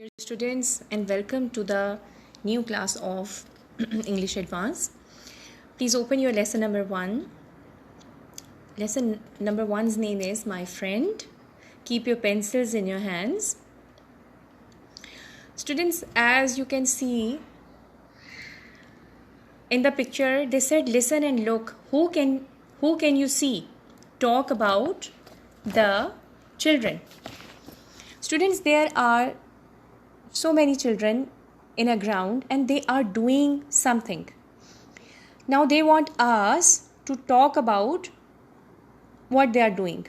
Dear students, and welcome to the new class of English Advanced. Please open your lesson number 1. Lesson number 1's name is My Friend. Keep your pencils in your hands. Students, as you can see in the picture, they said listen and look. Who can you see? Talk about the children. Students, there are so many children in a ground and they are doing something. Now they want us to talk about what they are doing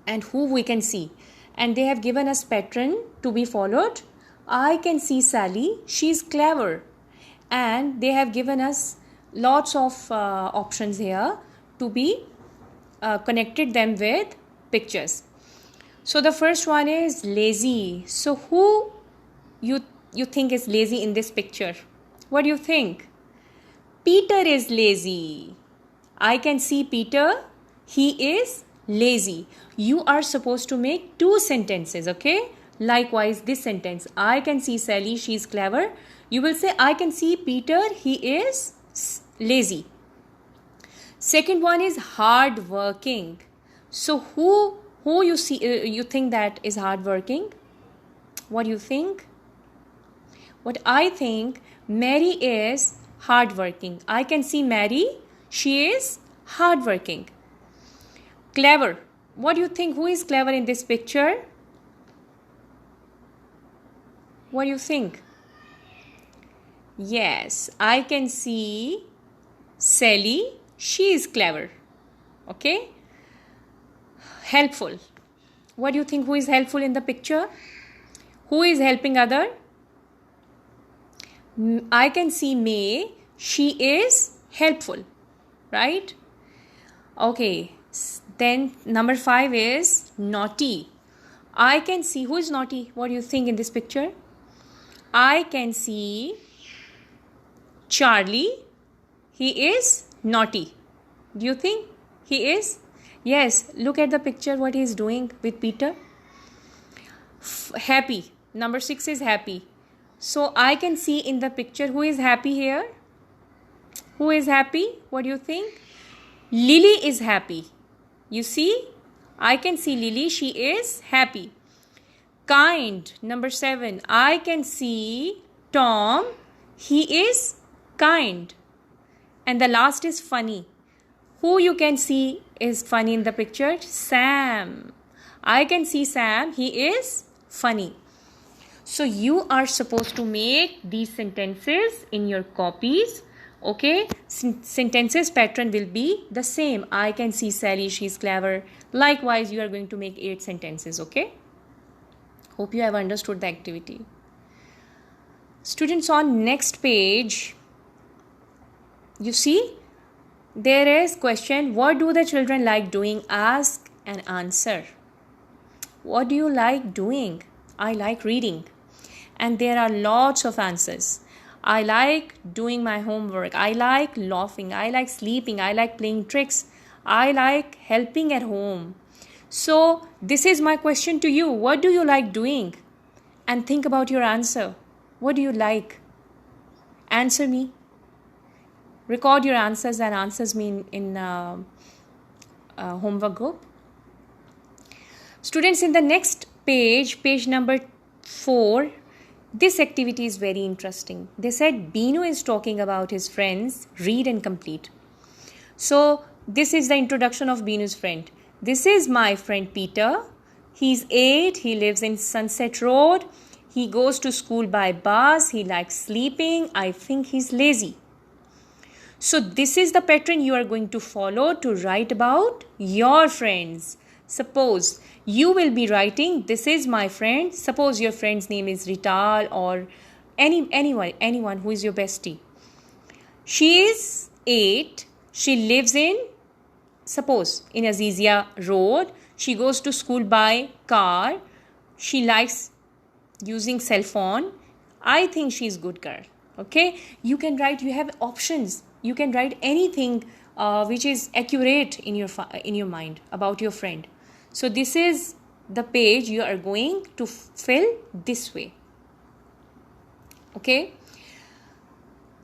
and who we can see. And they have given us pattern to be followed. I can see Sally, she's clever. And they have given us lots of options here to be connected them with pictures. So the first one is lazy. So who you think is lazy in this picture? What do you think? Peter is lazy. I can see Peter. He is lazy. You are supposed to make 2 sentences, okay? Likewise, this sentence. I can see Sally. She is clever. You will say, I can see Peter. He is lazy. Second one is hard working. So who you see you think that is hard working? What do you think? What I think, Mary is hard working. I can see Mary, she is hard working. Clever. What do you think? Who is clever in this picture? What do you think? Yes, I can see Sally, she is clever. Okay? Helpful. What do you think? Who is helpful in the picture? Who is helping other? I can see May. She is helpful. Right? Okay. Then number 5 is naughty. I can see. Who is naughty? What do you think in this picture? I can see Charlie. He is naughty. Do you think he is? Yes, look at the picture, what he is doing with Peter. Happy. Number 6 is happy. So I can see in the picture who is happy here. Who is happy? What do you think? Lily is happy. You see? I can see Lily. She is happy. Kind. Number 7. I can see Tom. He is kind. And the last is funny. Who you can see is funny in the picture? Sam. I can see Sam. He is funny. So you are supposed to make these sentences in your copies. Okay? Sentences pattern will be the same. I can see Sally. She's clever. Likewise, you are going to make 8 sentences. Okay? Hope you have understood the activity. Students, on next page, you see, there is question, what do the children like doing? Ask and answer. What do you like doing? I like reading. And there are lots of answers. I like doing my homework. I like laughing. I like sleeping. I like playing tricks. I like helping at home. So this is my question to you. What do you like doing? And think about your answer. What do you like? Answer me. Record your answers and answers me in homework group. Students, in the next page, page number 4, this activity is very interesting. They said Binu is talking about his friends, read and complete. So this is the introduction of Binu's friend. This is my friend Peter. He's 8. He lives in Sunset Road. He goes to school by bus. He likes sleeping. I think he's lazy. So this is the pattern you are going to follow to write about your friends. Suppose you will be writing, this is my friend. Suppose your friend's name is Rital or anyone who is your bestie. She is 8. She lives in, suppose, in Azizia Road. She goes to school by car. She likes using cell phone. I think she's good girl. Okay? You can write, you have options. You can write anything which is accurate in your mind about your friend. So this is the page you are going to fill this way. Okay,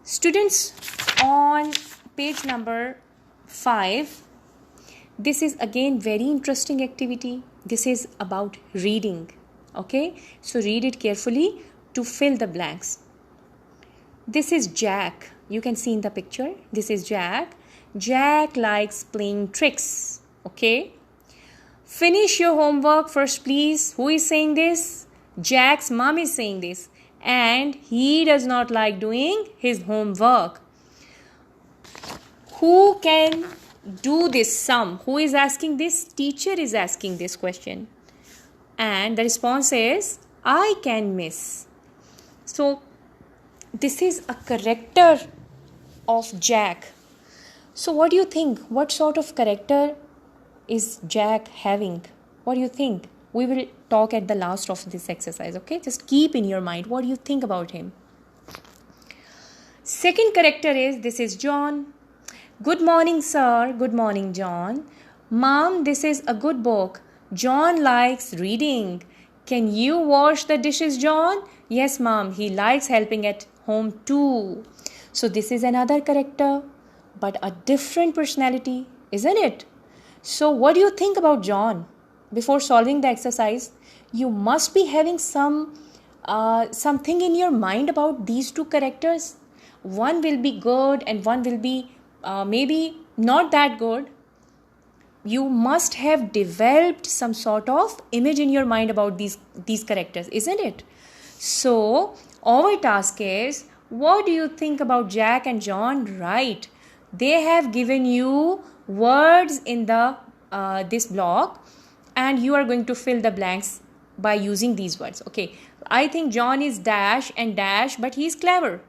students, on page number 5, this is again very interesting activity. This is about reading. Okay, so read it carefully to fill the blanks. This is Jack. You can see in the picture. This is Jack. Jack likes playing tricks. Okay. Finish your homework first, please. Who is saying this? Jack's mom is saying this. And he does not like doing his homework. Who can do this sum? Who is asking this? Teacher is asking this question. And the response is, I can, miss. So, this is a character of Jack. So, what do you think? What sort of character is Jack having? What do you think? We will talk at the last of this exercise, okay? Just keep in your mind what do you think about him. Second character is, this is John. Good morning, sir. Good morning, John. Mom, this is a good book. John likes reading. Can you wash the dishes, John? Yes, Mom. He likes helping at home too. So this is another character, but a different personality, isn't it? So what do you think about John? Before solving the exercise, you must be having something in your mind about these two characters. One will be good and one will be maybe not that good. You must have developed some sort of image in your mind about these characters, isn't it? So our task is, what do you think about Jack and John? Right. They have given you words in the this block, and you are going to fill the blanks by using these words. Okay, I think John is dash and dash, but he is clever.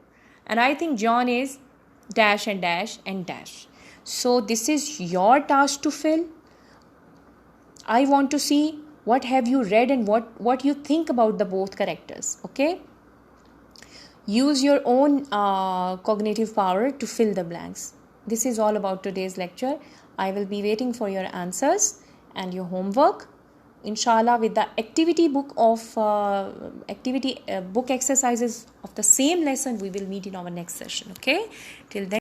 And I think John is dash and dash and dash. So this is your task to fill. I want to see what have you read and what you think about the both characters. Okay, use your own cognitive power to fill the blanks. This is all about today's lecture. I will be waiting for your answers and your homework. Inshallah, with the activity book of book exercises of the same lesson, we will meet in our next session. Okay, till then.